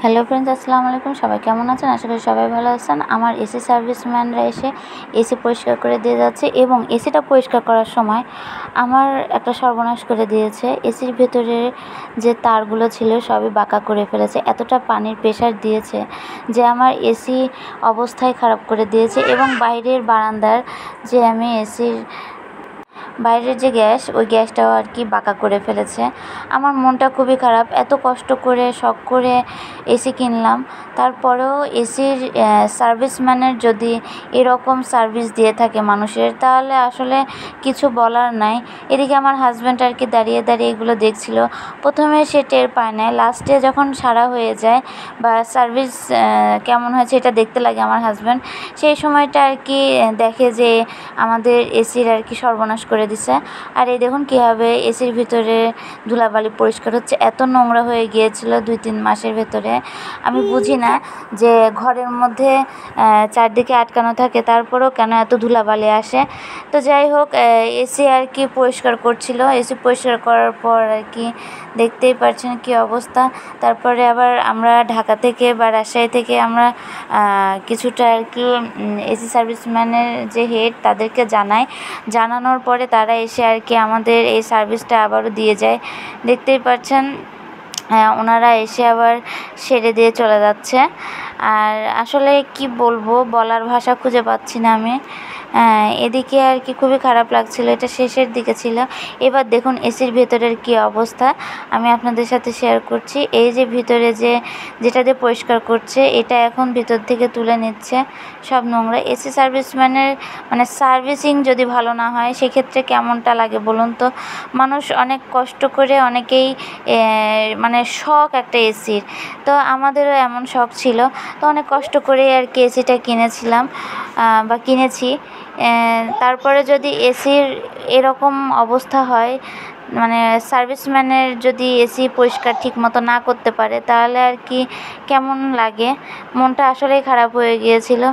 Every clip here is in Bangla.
হ্যালো ফ্রেন্ডস, আসসালামু আলাইকুম। সবাই কেমন আছেন? আশা করি সবাই ভালো আছেন। আমার এসি সার্ভিসম্যানরা এসে এসি পরিষ্কার করে দিয়ে যাচ্ছে এবং এসিটা পরিষ্কার করার সময় আমার একটা সর্বনাশ করে দিয়েছে। এসির ভেতরে যে তারগুলো ছিল সবই বাঁকা করে ফেলেছে। এতটা পানির প্রেশার দিয়েছে যে আমার এসি অবস্থাই খারাপ করে দিয়েছে এবং বাইরের বারান্দার যে আমি এসির বাইরের যে গ্যাস, ওই গ্যাসটাও আর কি বাঁকা করে ফেলেছে। আমার মনটা খুবই খারাপ। এত কষ্ট করে শখ করে এসি কিনলাম, তারপরেও এসির সার্ভিসম্যানের যদি এরকম সার্ভিস দিয়ে থাকে মানুষের, তাহলে আসলে কিছু বলার নাই। এদিকে আমার হাজব্যান্ড আর কি দাঁড়িয়ে দাঁড়িয়ে এগুলো দেখছিল। প্রথমে সে টের পায় না, লাস্টে যখন সারা হয়ে যায় বা সার্ভিস কেমন হয়েছে এটা দেখতে লাগে আমার হাজব্যান্ড, সেই সময়টা আর কি দেখে যে আমাদের এসির আর কি সর্বনাশ করে দিছে। আর এই দেখুন কীভাবে এসির ভিতরে ধুলাবালি পরিষ্কার হচ্ছে। এত নোংরা হয়ে গিয়েছিল 2-3 মাসের ভেতরে। আমি বুঝি না যে ঘরের মধ্যে চারদিকে আটকানো থাকে, তারপরেও কেন এত ধুলাবালি আসে। তো যাই হোক, এসি আর কি পরিষ্কার করছিল। এসি পরিষ্কার করার পর আর কি দেখতেই পাচ্ছেন কী অবস্থা। তারপরে আবার আমরা ঢাকা থেকে বা রাজশাহী থেকে আমরা কিছুটা আর কি এসি সার্ভিসম্যানের যে হেড তাদেরকে জানানোর পরে তারা এসে আর কি আমাদের এই সার্ভিসটা আবারও দিয়ে যায়। দেখতেই পাচ্ছেন ওনারা এসে আবার সেরে দিয়ে চলে যাচ্ছে। আর আসলে কি বলবো, বলার ভাষা খুঁজে পাচ্ছি না আমি। এদিকে আর কি খুবই খারাপ লাগছিল। এটা শেষের দিকে ছিল। এবার দেখুন এসির ভেতরের কি অবস্থা আমি আপনাদের সাথে শেয়ার করছি। এই যে ভিতরে যেটা দিয়ে পরিষ্কার করছে, এটা এখন ভিতর থেকে তুলে নিচ্ছে সব নোংরা। এসি সার্ভিসম্যানের মানে সার্ভিসিং যদি ভালো না হয় সেক্ষেত্রে কেমনটা লাগে বলুন তো। মানুষ অনেক কষ্ট করে, অনেকেই মানে শখ একটা এসির, তো আমাদেরও এমন শখ ছিল। তো অনেক কষ্ট করে আর কি এসিটা কিনেছিলাম বা কিনেছি। তারপরে যদি এসির এরকম অবস্থা হয়, মানে সার্ভিসম্যানের যদি এসি পরিষ্কার ঠিকমতো না করতে পারে, তাহলে আর কি কেমন লাগে। মনটা আসলেই খারাপ হয়ে গিয়েছিল।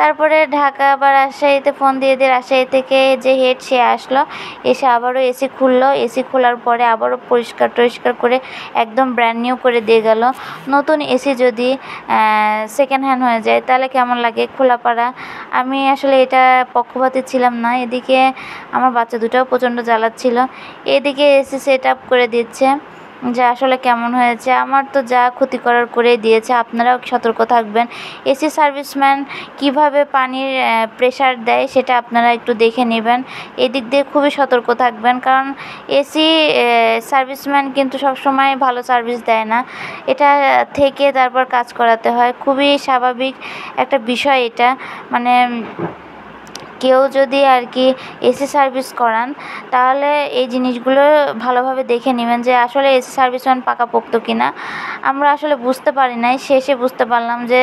তারপরে ঢাকা বা রাজশাহীতে ফোন দিয়ে রাজশাহী থেকে যে হেড সে আসলো, এসে আবারও এসি খুললো। এসি খোলার পরে আবারও পরিষ্কার টরিষ্কার করে একদম ব্র্যান্ড নিউ করে দিয়ে গেল। নতুন এসি যদি সেকেন্ড হ্যান্ড হয়ে যায় তাহলে কেমন লাগে খোলাপাড়া। আমি আসলে এটা পক্ষপাতী ছিলাম না। এদিকে আমার বাচ্চা দুটাও প্রচণ্ড জ্বালাচ্ছিল। এদিকে এসি সেট আপ করে দিচ্ছে, যে আসলে কেমন হয়েছে। আমার তো যা ক্ষতি করার করেই দিয়েছে। আপনারাও সতর্ক থাকবেন। এসি সার্ভিসম্যান কিভাবে পানির প্রেশার দেয় সেটা আপনারা একটু দেখে নেবেন। এদিক দিয়ে খুবই সতর্ক থাকবেন, কারণ এসি সার্ভিসম্যান কিন্তু সবসময় ভালো সার্ভিস দেয় না। এটা থেকে তারপর কাজ করাতে হয়। খুবই স্বাভাবিক একটা বিষয় এটা। মানে কেউ যদি আর কি এসি সার্ভিস করান, তাহলে এই জিনিসগুলো ভালোভাবে দেখে নেবেন যে আসলে এসি সার্ভিসম্যান পাকাপোক্ত কিনা। আমরা আসলে বুঝতে পারি নাই, শেষে বুঝতে পারলাম যে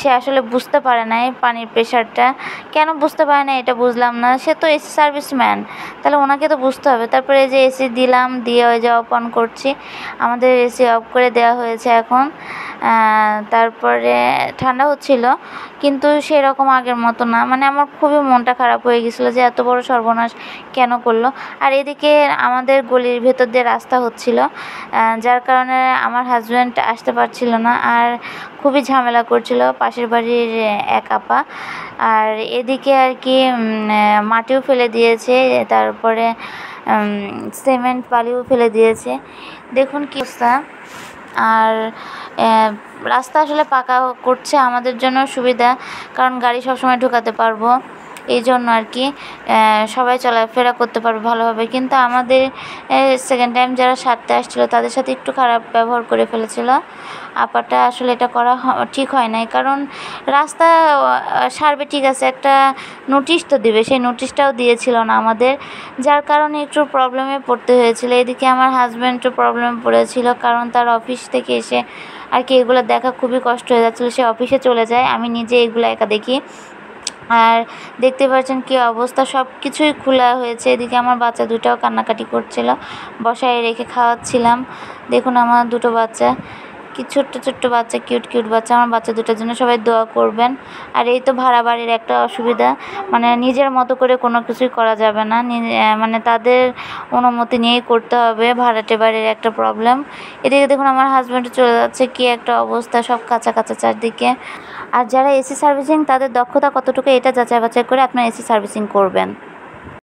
সে আসলে বুঝতে পারে নাই পানির প্রেশারটা। কেন বুঝতে পারে না এটা বুঝলাম না। সে তো এসি সার্ভিসম্যান, তাহলে ওনাকে তো বুঝতে হবে। তারপরে এই যে এসি দিলাম, দিয়ে ওই যে অফ অন করছি। আমাদের এসি অফ করে দেওয়া হয়েছে এখন। তারপরে ঠান্ডা হচ্ছিল, কিন্তু সেরকম আগের মতো না। মানে আমার খুবই মনটা খারাপ হয়ে গেছিলো যে এত বড় সর্বনাশ কেন করলো। আর এদিকে আমাদের গলির ভেতর দিয়ে রাস্তা হচ্ছিল, যার কারণে আমার হাজব্যান্ড আসতে পারছিল না, আর খুবই ঝামেলা করছিল পাশের বাড়ির এক আপা। আর এদিকে আর কি মাটিও ফেলে দিয়েছে, তারপরে সিমেন্ট বালিও ফেলে দিয়েছে। দেখুন কী অবস্থা। আর রাস্তা আসলে পাকা করছে আমাদের জন্য সুবিধা, কারণ গাড়ি সবসময় ঢোকাতে পারবো, এই জন্য আর কি সবাই চলাফেরা করতে পারবে ভালোভাবে। কিন্তু আমাদের সেকেন্ড টাইম যারা সারতে আসছিলো তাদের সাথে একটু খারাপ ব্যবহার করে ফেলেছিল আপাটা। আসলে এটা করা ঠিক হয় নাই, কারণ রাস্তা সারবে ঠিক আছে, একটা নোটিশ তো দিবে, সেই নোটিশটাও দিয়েছিল না আমাদের, যার কারণে একটু প্রবলেমে পড়তে হয়েছিল। এদিকে আমার হাজব্যান্ড একটু প্রবলেমে পড়েছিল, কারণ তার অফিস থেকে এসে আর কি এগুলো দেখা খুবই কষ্ট হয়ে যাচ্ছিলো। সে অফিসে চলে যায়, আমি নিজে এগুলো একা দেখি। আর দেখতে পাচ্ছেন কী অবস্থা, সব কিছুই খোলা হয়েছে। এদিকে আমার বাচ্চা দুটাও কান্নাকাটি করছিল, বসায় রেখে খাওয়াচ্ছিলাম। দেখুন আমার দুটো বাচ্চা কি ছোট্ট ছোট্ট বাচ্চা, কিউট কিউট বাচ্চা। আমার বাচ্চা দুটার জন্য সবাই দোয়া করবেন। আর এই তো ভাড়া বাড়ির একটা অসুবিধা, মানে নিজের মতো করে কোনো কিছুই করা যাবে না, মানে তাদের অনুমতি নিয়েই করতে হবে। ভাড়াটে বাড়ির একটা প্রবলেম। এদিকে দেখুন আমার হাজব্যান্ড চলে যাচ্ছে, কি একটা অবস্থা, সব কাঁচা কাঁচা চারদিকে। আর যারা এসি সার্ভিসিং তাদের দক্ষতা কতটুকু এটা যাচাই বাছাই করে আপনার এসি সার্ভিসিং করবেন।